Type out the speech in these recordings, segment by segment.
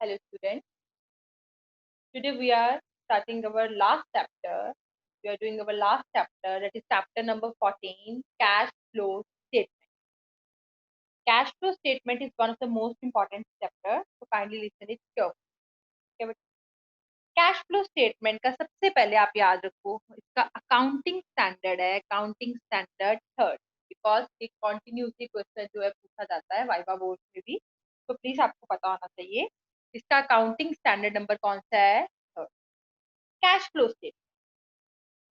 Hello students. Today we are starting our last chapter. We are doing our last chapter, that is chapter number 14, cash flow statement. Cash flow statement is one of the most important chapter, so kindly listen it carefully. Cash flow statement का सबसे पहले आप याद रखो, इसका accounting standard है, accounting standard third, because एक continuously question जो है पूछा जाता है वाइवा बोर्ड में भी, तो प्लीज आपको पता होना चाहिए इसका अकाउंटिंग स्टैंडर्ड नंबर कौन सा है, third. Cash flow statement,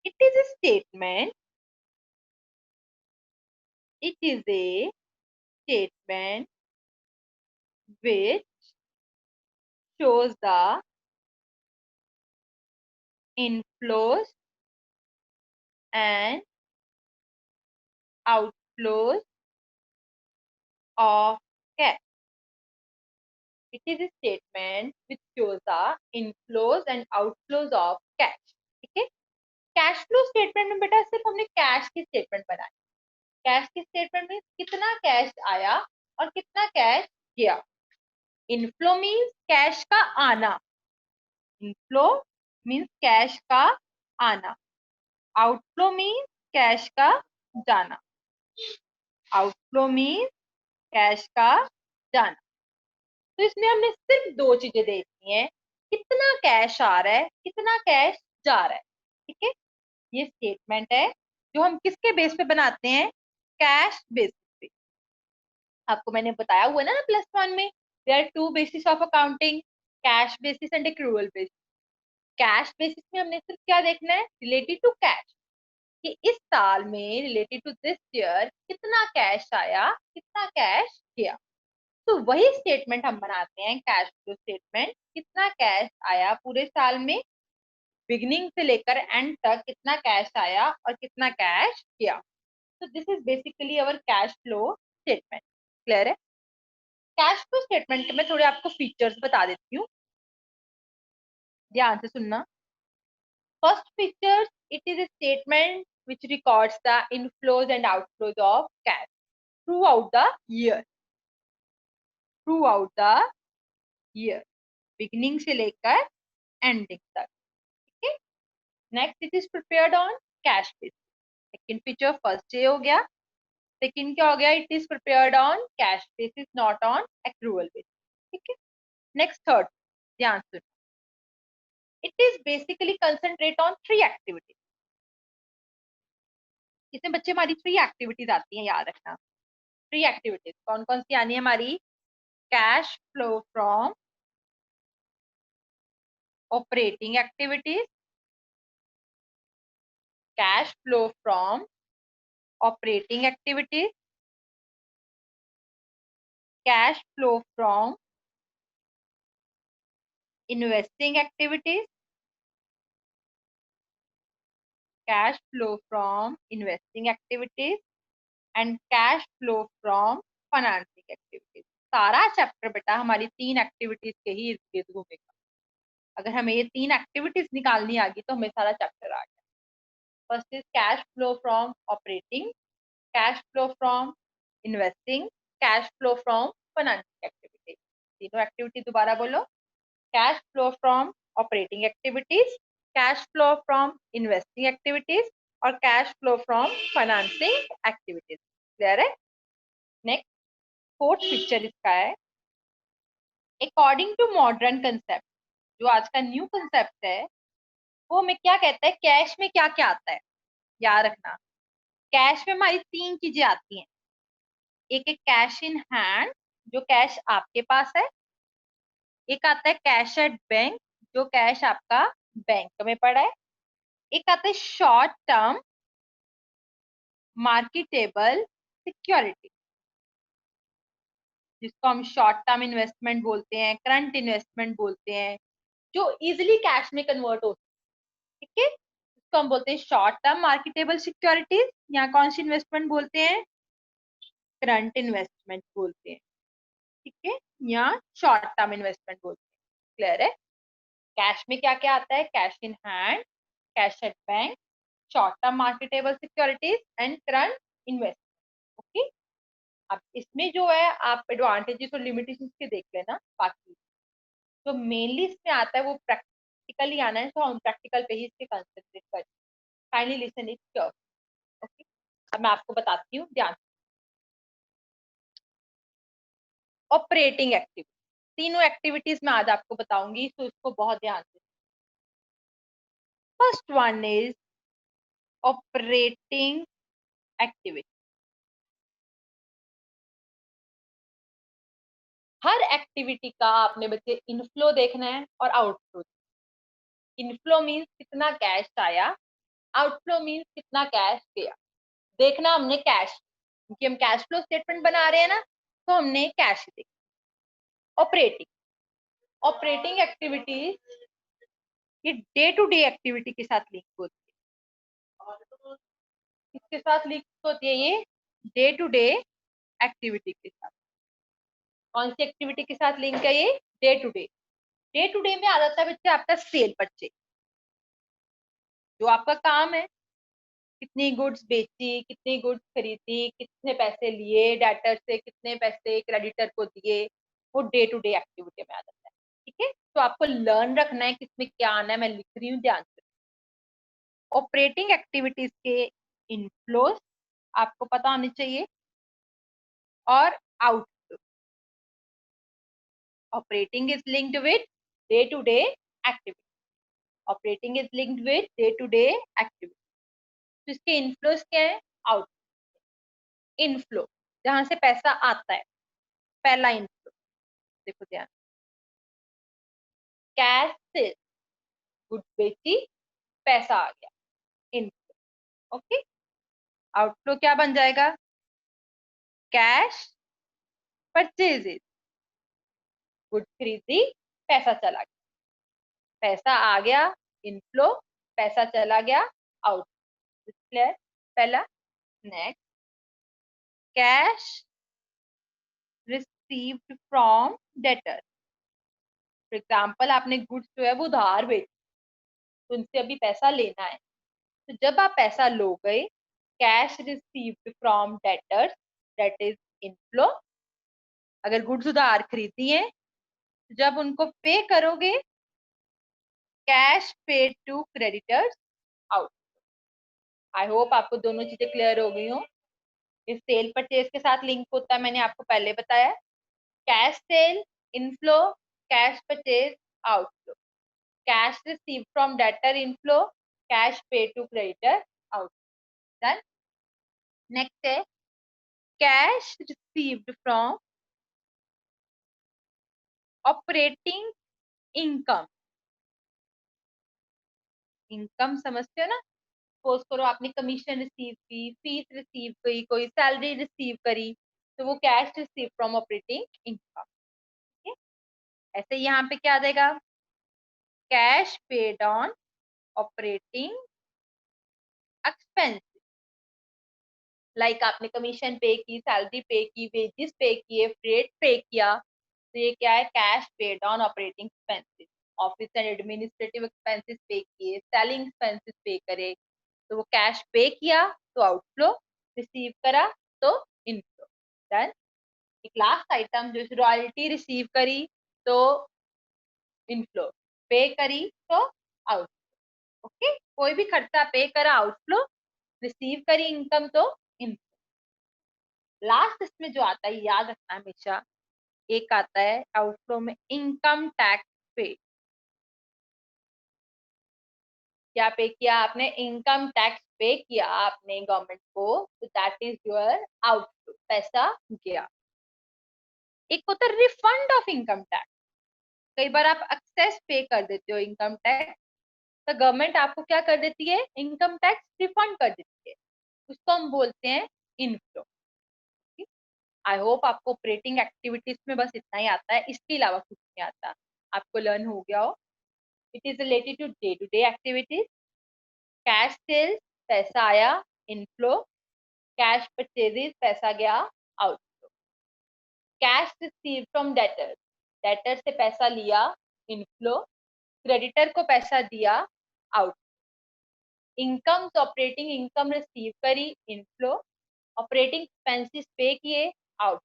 it is a statement, it is a statement which shows the inflows and outflows of cash. It is a statement which shows the inflows and outflows of cash. ठीक है, cash flow statement में बेटा सिर्फ हमने cash की statement बनाई। Cash की statement में कितना कैश आया और कितना कैश गया। इनफ्लो मीन्स कैश का आना, इनफ्लो मीन्स कैश का आना, आउटफ्लो मीन्स कैश का जाना, आउटफ्लो मीन्स कैश का जाना। तो इसमें हमने सिर्फ दो चीजें देखनी है, कितना कैश आ रहा है, कितना कैश जा रहा है। ठीक है, ये स्टेटमेंट है जो हम किसके बेस पे बनाते हैं, कैश बेसिस पे। आपको मैंने बताया हुआ है ना +1 में, there are two basis of accounting, cash basis and accrual basis. Cash basis में हमने सिर्फ क्या देखना है, रिलेटेड टू कैश, कि इस साल में रिलेटेड टू दिस ईयर कितना कैश आया, कितना कैश गया। तो वही स्टेटमेंट हम बनाते हैं, कैश फ्लो स्टेटमेंट, कितना कैश आया पूरे साल में, बिगिनिंग से लेकर एंड तक कितना कैश आया और कितना कैश गया। तो this is basically our cash flow statement. Clear है? कैश फ्लो स्टेटमेंट में थोड़े आपको फीचर्स बता देती हूँ, ध्यान से सुनना। First feature, it is a statement which records the inflows and outflows of cash throughout the year, throughout the year, beginning से लेकर एंडिंग तक। ठीक है, next it is prepared on cash basis. Second feature first ये हो गया। Second क्या हो गया, it is prepared on cash basis not on accrual basis. ठीक है, नेक्स्ट थर्ड, ध्यान सुनो, it is basically concentrate on 3 activities. इसमें बच्चे हमारी 3 एक्टिविटीज आती हैं, याद रखना। 3 एक्टिविटीज कौन कौन सी आनी है हमारी, cash flow from operating activities, cash flow from operating activities, cash flow from investing activities, cash flow from investing activities and cash flow from financing activities। सारा चैप्टर बेटा हमारी 3 एक्टिविटीज के ही इर्द गिर्द घूमेगा। अगर हमें ये 3 एक्टिविटीज निकालनी आ गई तो हमें सारा चैप्टर आ गया। First is cash flow from operating, cash flow from investing, cash flow from financing activities. तीनों एक्टिविटी दोबारा बोलो, cash flow from operating activities, cash flow from investing activities और cash flow from financing activities. Clear है? Next fourth picture इसका है, according to modern concept, जो आज का न्यू कंसेप्ट है वो हमें क्या कहता है, कैश में क्या क्या आता है। याद रखना, कैश में हमारी 3 चीजें आती हैं। एक एक कैश इन हैंड, जो कैश आपके पास है। एक आता है कैश एट बैंक, जो कैश आपका बैंक में पड़ा है। एक आता है शॉर्ट टर्म मार्केटेबल सिक्योरिटी, जिसको हम शॉर्ट टर्म इन्वेस्टमेंट बोलते हैं, करंट इन्वेस्टमेंट बोलते हैं, जो इजिली कैश में कन्वर्ट हो सकते हैं। ठीक है, इसको हम बोलते हैं शॉर्ट टर्म मार्केटेबल सिक्योरिटीज। यहाँ कौन सी इन्वेस्टमेंट बोलते हैं, करंट इन्वेस्टमेंट बोलते हैं। ठीक है, यहाँ शॉर्ट टर्म इन्वेस्टमेंट बोलते हैं। क्लियर है? कैश में क्या क्या आता है, cash in hand, cash at bank, short term marketable securities and current investment. Okay, अब इसमें जो है आप एडवांटेजेस और लिमिटेशंस के देख लेना बाकी। जो मेनली इसमें आता है वो प्रैक्टिकली आना है, तो हम प्रैक्टिकल पे ही इसके कंसेंट्रेट करें। Kindly listen it carefully. Okay, अब मैं आपको बताती हूँ ध्यान। ऑपरेटिंग एक्टिविटी, तीनों एक्टिविटीज मैं आज आपको बताऊंगी, तो इसको बहुत ध्यान से। First one is operating activity. Her activity का आपने बच्चे इनफ्लो देखना है और आउटफ्लो। इनफ्लो मीन्स कितना कैश आया, आउटफ्लो मीन्स कितना कैश गया। देखना हमने कैश, क्योंकि हम कैश फ्लो स्टेटमेंट बना रहे हैं ना, तो हमने कैश देखा। ऑपरेटिंग, ऑपरेटिंग एक्टिविटीज ये डे टू डे एक्टिविटी के साथ लिंक होती है। किसके साथ लिंक होती है ये? डे टू डे एक्टिविटी के साथ। कौन सी एक्टिविटी के साथ लिंक है ये? Day to day. Day to day में आ जाता है बच्चे आपका सेल परचेज, जो आपका काम है। कितनी गुड्स बेची, कितनी गुड्स खरीदी, कितने पैसे लिए डेटर से, कितने पैसे क्रेडिटर को दिए, वो डे टू डे एक्टिविटी में आ जाता है। ठीक है, तो आपको लर्न रखना है किसमें क्या आना है, मैं लिख रही हूँ ध्यान से। ऑपरेटिंग एक्टिविटीज के इनफ्लोज आपको पता होने चाहिए और outflow. Operating is linked with day to day activity. Operating is linked with day to day activity. तो इसके इनफ्लोज क्या है? आउट। इनफ्लो जहां से पैसा आता है, पहला इनफ्लो देखो ध्यान। कैश से गुड बेची, पैसा आ गया, इनफ्लो। ओके, आउटफ्लो क्या बन जाएगा? कैश परचेजेस, गुड खरीदी, पैसा चला गया। पैसा आ गया, इनफ्लो, पैसा चला गया, आउट। क्लियर? पहला। Next, cash received from debtor. For example आपने गुड्स जो है वो उधार बेची, तो उनसे अभी पैसा लेना है। तो जब आप पैसा लो गए, cash received from debtors, that is inflow. अगर गुड्स उधार खरीदी है, तो जब उनको पे करोगे, cash paid to creditors, out. I hope आपको दोनों चीजें क्लियर हो गई हो। इस सेल परचेज के साथ लिंक होता है, मैंने आपको पहले बताया। Cash sale inflow, cash purchase outflow. Cash receive from debtor inflow, cash paid to creditor out. Done. Next है cash received from operating income. Income समझते हो ना? सपोज करो आपने कमीशन रिसीव की, फीस रिसीव की, कोई सैलरी रिसीव करी, तो वो cash receive from operating income. ठीक है, ऐसे यहाँ पे क्या आ जाएगा? Cash paid on operating expense. Like आपने कमीशन पे की, सैलरी पे की, वेजेस पे किए, फ्रेट पे किया, तो ये क्या है? Cash paid on operating expenses. Office and administrative expenses pay किए, सेलिंग एक्सपेंसेस पे करे, तो वो कैश पे किया तो आउटफ्लो, रिसीव करा तो इनफ्लो। डन। एक लास्ट आइटम जो रॉयल्टी रिसीव करी तो इनफ्लो, पे करी तो आउटफ्लो। ओके, कोई भी खर्चा पे करा आउटफ्लो, रिसीव करी इनकम तो इनफ्लो। लास्ट इसमें जो आता है याद रखना हमेशा, एक आता है आउटफ्लो में इनकम टैक्स पे। क्या पे किया आपने? इनकम टैक्स पे किया आपने गवर्नमेंट को, तो दैट इज योर आउटफ्लो, पैसा गया। एक होता है रिफंड ऑफ इनकम टैक्स। कई बार आप एक्सेस पे कर देते हो इनकम टैक्स, तो गवर्नमेंट आपको क्या कर देती है? इनकम टैक्स रिफंड कर देती है, उसको हम बोलते हैं इनफ्लो। आई होप आपको ऑपरेटिंग एक्टिविटीज में बस इतना ही आता है, इसके अलावा कुछ नहीं आता। आपको लर्न हो गया हो। It is related to day activities. Cash sales, पैसा आया, इनफ्लो। कैश परचेजेस, पैसा गया, outflow. Cash receive from debtor, debtor से पैसा लिया, इनफ्लो। क्रेडिटर को पैसा दिया, out. Income, operating income receive करी, इनफ्लो। ऑपरेटिंग एक्सपेंसेस पे किए, आउट।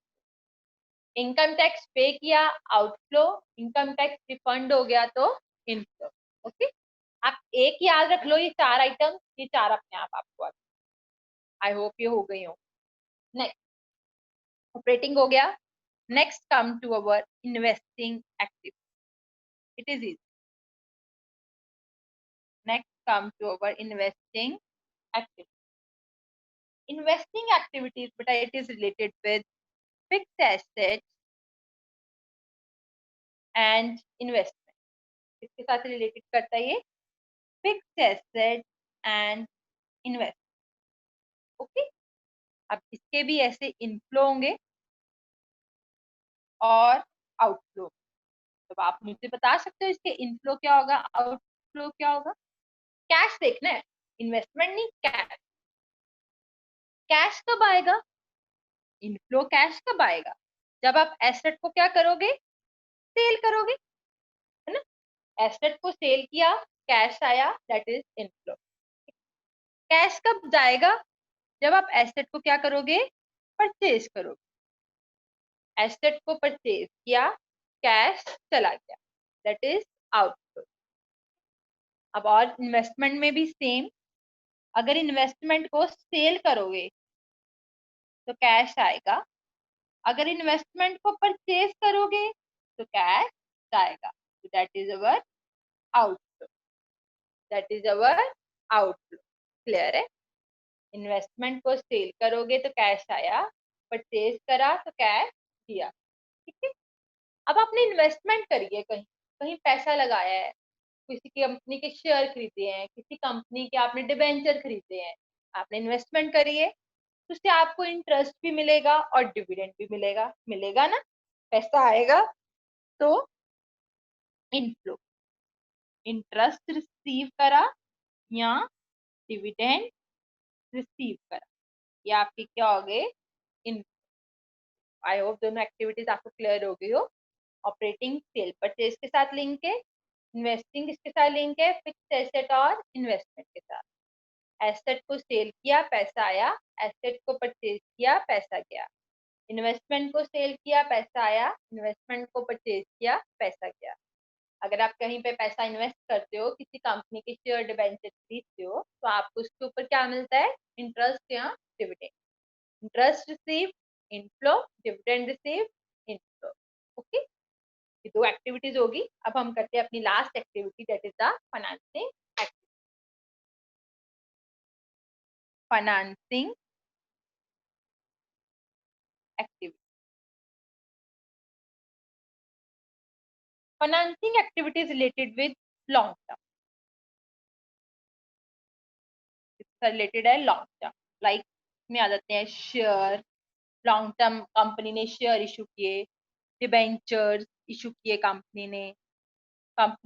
इनकम टैक्स पे किया, आउटफ्लो, इनकम टैक्स रिफंड हो गया तो इनफ्लो। ओके, आप एक याद रख लो, ये 4 आइटम, ये 4 अपने आप आपको। आई होप ये हो गई हो। नेक्स्ट ऑपरेटिंग हो गया। Next come to our investing activity. It is easy. Next come to our investing activity. Investing activities, but it is related with fixed assets and investment. इसके साथ रिलेटेड करता है ये fixed asset and invest. Okay, अब इसके भी ऐसे inflow होंगे और आउटफ्लो। तो आप मुझे बता सकते हो इसके इनफ्लो क्या होगा, आउटफ्लो क्या होगा? कैश देखना है, इन्वेस्टमेंट नहीं, कैश। कैश कब आएगा? इनफ्लो कैश कब आएगा? जब आप एसेट को क्या करोगे, सेल करोगे, है ना? एसेट को सेल किया, कैश आया, दैट इज इनफ्लो। कैश कब जाएगा? जब आप एसेट को क्या करोगे, परचेज करोगे। एसेट को परचेज किया, कैश चला गया, दैट इज आउटफ्लो। अब और इन्वेस्टमेंट में भी सेम, अगर इन्वेस्टमेंट को सेल करोगे तो कैश आएगा, अगर इन्वेस्टमेंट को परचेज करोगे तो कैश जाएगा, that is our outflow. That is our outflow. Clear है? इन्वेस्टमेंट को सेल करोगे तो कैश आया, परचेज करा तो कैश दिया। ठीक है, अब आपने इन्वेस्टमेंट करी है, कहीं कहीं पैसा लगाया है, किसी कंपनी के शेयर खरीदे हैं, किसी कंपनी के आपने डिबेंचर खरीदे हैं, आपने इन्वेस्टमेंट करी है, तो उससे आपको इंटरेस्ट भी मिलेगा और डिविडेंड भी मिलेगा। मिलेगा ना, पैसा आएगा तो इनफ्लो। इंटरेस्ट रिसीव करा या डिविडेंड रिसीव करा, ये आपके क्या हो गए, इन। आई होप दोनों एक्टिविटीज आपको क्लियर हो गई हो। ऑपरेटिंग सेल परचेज के साथ लिंक है, इन्वेस्टिंग किसके साथ लिंक है, फिक्स्ड एसेट और इन्वेस्टमेंट के साथ। एसेट को सेल किया, पैसा आया, एसेट को परचेज किया, पैसा गया। इन्वेस्टमेंट को सेल किया, पैसा आया, इन्वेस्टमेंट को परचेज किया, पैसा गया। अगर आप कहीं पे पैसा इन्वेस्ट करते हो, किसी कंपनी के शेयर डिबेंचर खरीदते हो, तो आपको उसके ऊपर क्या मिलता है, इंटरेस्ट या dividend. Interest receive inflow, dividend receive inflow. Okay, ये 2 एक्टिविटीज होगी। अब हम करते हैं अपनी last activity, that is the financing activity. Financing activity. Financing activities related with long term, इसका रिलेटेड है लॉन्ग टर्म। लाइक में आ जाते हैं शेयर, लॉन्ग टर्म कंपनी ने शेयर इशू किए, डिबेंचर्स इशू किए कंपनी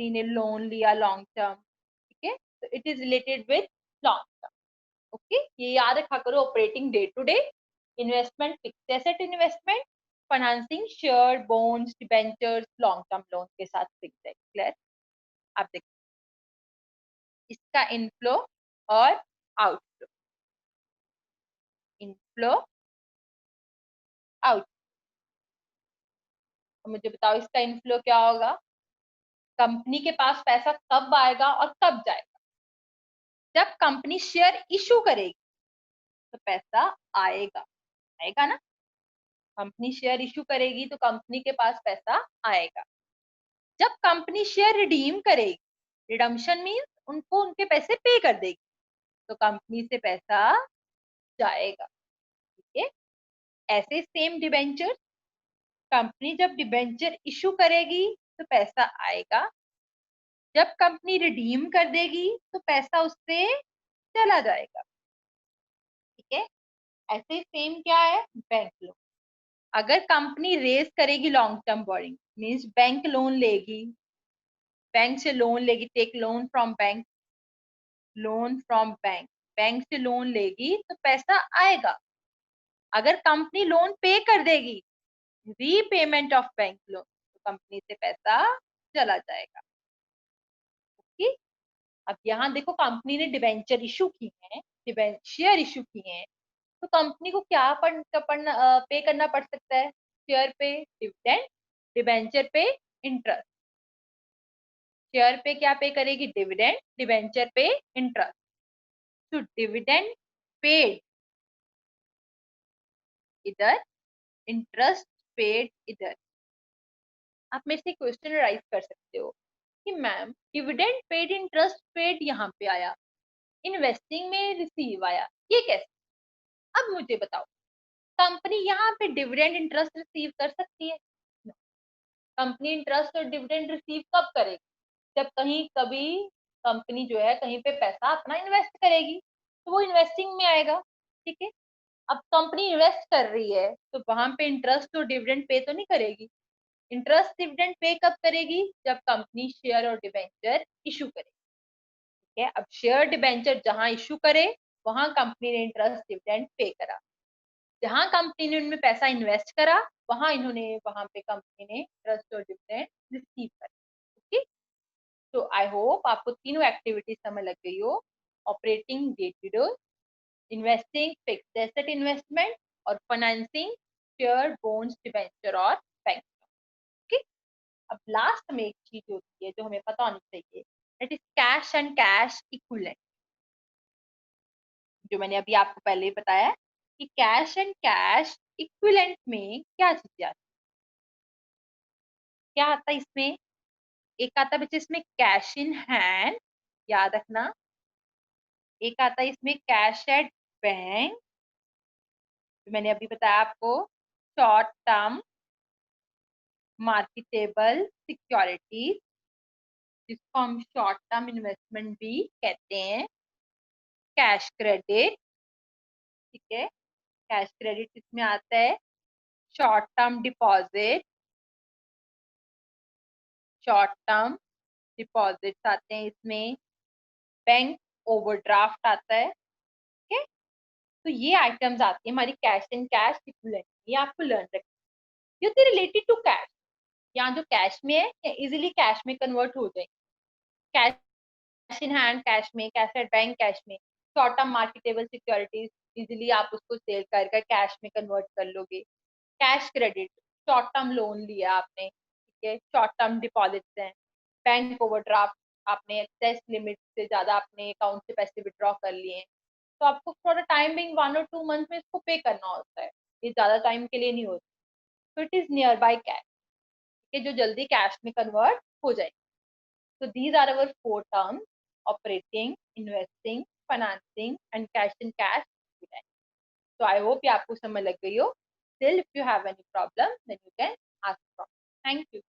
ने लोन लिया लॉन्ग टर्म। ठीक है, तो it is related with long term. Okay, ये याद रखा करो, operating day to day, investment fixed asset investment, financing share bonds debentures long term loan के साथ फिक्स्ड है। क्लियर? आप देखो इसका इनफ्लो और आउटफ्लो, इनफ्लो आउट। तो मुझे बताओ इसका इनफ्लो क्या होगा, कंपनी के पास पैसा कब आएगा और कब जाएगा? जब कंपनी शेयर इशू करेगी तो पैसा आएगा, आएगा ना? कंपनी शेयर इशू करेगी तो कंपनी के पास पैसा आएगा। जब कंपनी शेयर रिडीम करेगी, रिडम्पशन मीन्स उनको उनके पैसे पे कर देगी, तो कंपनी से पैसा जाएगा। ठीक है, ऐसे सेम डिबेंचर, कंपनी जब डिबेंचर इशू करेगी तो पैसा आएगा, जब कंपनी रिडीम कर देगी तो पैसा उससे चला जाएगा। ठीक है, ऐसे सेम क्या है, बैंक लोन। अगर कंपनी रेज करेगी long term borrowing, means bank loan लेगी, बैंक से लोन लेगी, take loan from bank, loan from bank, bank से लोन लेगी तो पैसा आएगा। अगर कंपनी लोन पे कर देगी, रीपेमेंट ऑफ बैंक लोन, तो कंपनी से पैसा चला जाएगा। ओके, अब यहाँ देखो कंपनी ने डिबेंचर इशू की है, डिबेंचर इशू किए हैं, तो कंपनी को क्या पे करना पड़ सकता है, शेयर पे डिविडेंड, डिबेंचर पे इंटरेस्ट। शेयर पे क्या पे करेगी? डिविडेंड, डिबेंचर पे इंटरेस्ट। तो डिविडेंड पेड इधर, इंटरेस्ट पेड इधर। आप मेरे से क्वेश्चन राइज कर सकते हो कि ma'am dividend paid, interest paid यहाँ पे आया, इन्वेस्टिंग में रिसीव आया, ये कैसे? अब मुझे बताओ, कंपनी यहाँ पे डिविडेंड इंटरेस्ट रिसीव कर सकती है? कंपनी इंटरेस्ट और डिविडेंड रिसीव कब करेगी? जब कहीं कभी कंपनी जो है कहीं पे पैसा अपना इन्वेस्ट करेगी, तो वो इन्वेस्टिंग में आएगा। ठीक है, अब कंपनी इन्वेस्ट कर रही है तो वहां पे इंटरेस्ट और डिविडेंड पे तो नहीं करेगी। इंटरेस्ट डिविडेंड पे कब करेगी? जब कंपनी शेयर और डिबेंचर इशू करे। ठीक है, अब शेयर डिबेंचर जहां इशू करे वहां कंपनी ने इंटरेस्ट डिविडेंड पे करा। जहां कंपनी ने उनमें पैसा इन्वेस्ट करा वहां पे कंपनी ने इंटरेस्ट और डिविडेंड रिसीव करा। ओके, तो आई होप आपको तीनों एक्टिविटीज समझ लग गई हो। Operating debt, investing fixed asset investment, और फाइनेंसिंग शेयर बॉन्ड्स डिबेंचर और बैंक। ओके, अब लास्ट में एक चीज होती है जो हमें पता होनी चाहिए, that is cash and cash equivalent. जो मैंने अभी आपको पहले ही बताया कि कैश एंड कैश इक्विवेलेंट में क्या चीजें आती है, क्या आता है इसमें? एक आता है बच्चे इसमें कैश इन हैंड, याद रखना। एक आता है इसमें कैश एट बैंक, मैंने अभी बताया आपको, शॉर्ट टर्म मार्केटेबल सिक्योरिटीज, जिसको हम शॉर्ट टर्म इन्वेस्टमेंट भी कहते हैं। कैश क्रेडिट, ठीक है, कैश क्रेडिट इसमें आता है। Short term deposit, short term deposits आते हैं इसमें। बैंक ओवरड्राफ्ट आता है। ठीक है, तो ये आइटम्स आती है हमारी कैश एंड कैश इक्विवेलेंट, ये आपको लर्न रखना है। ये रिलेटेड टू कैश, यहाँ जो कैश में है या इजिली कैश में कन्वर्ट हो जाए। कैश इन हैंड कैश में, कैश एट बैंक कैश में, short term marketable securities easily आप उसको सेल कर कैश में कन्वर्ट कर लोगे। Cash credit, short term loan लिया आपने, ठीक है, शॉर्ट टर्म डिपॉजिट्स हैं। बैंक ओवरड्राफ्ट, आपने एक्सेस लिमिट से ज्यादा अपने अकाउंट से पैसे विड्रॉ कर लिए हैं, तो आपको थोड़ा टाइम बिंग 1 और 2 मंथ में इसको पे करना होता है, ये ज्यादा टाइम के लिए नहीं होता। तो it is near by cash, जो जल्दी कैश में कन्वर्ट हो जाए। So these are our 4 terms: operating, investing, financing, and cash in cash equivalent. So I hope ये आपको समझ लग गई हो. Still, if you have any problem, then you can ask from. Thank you.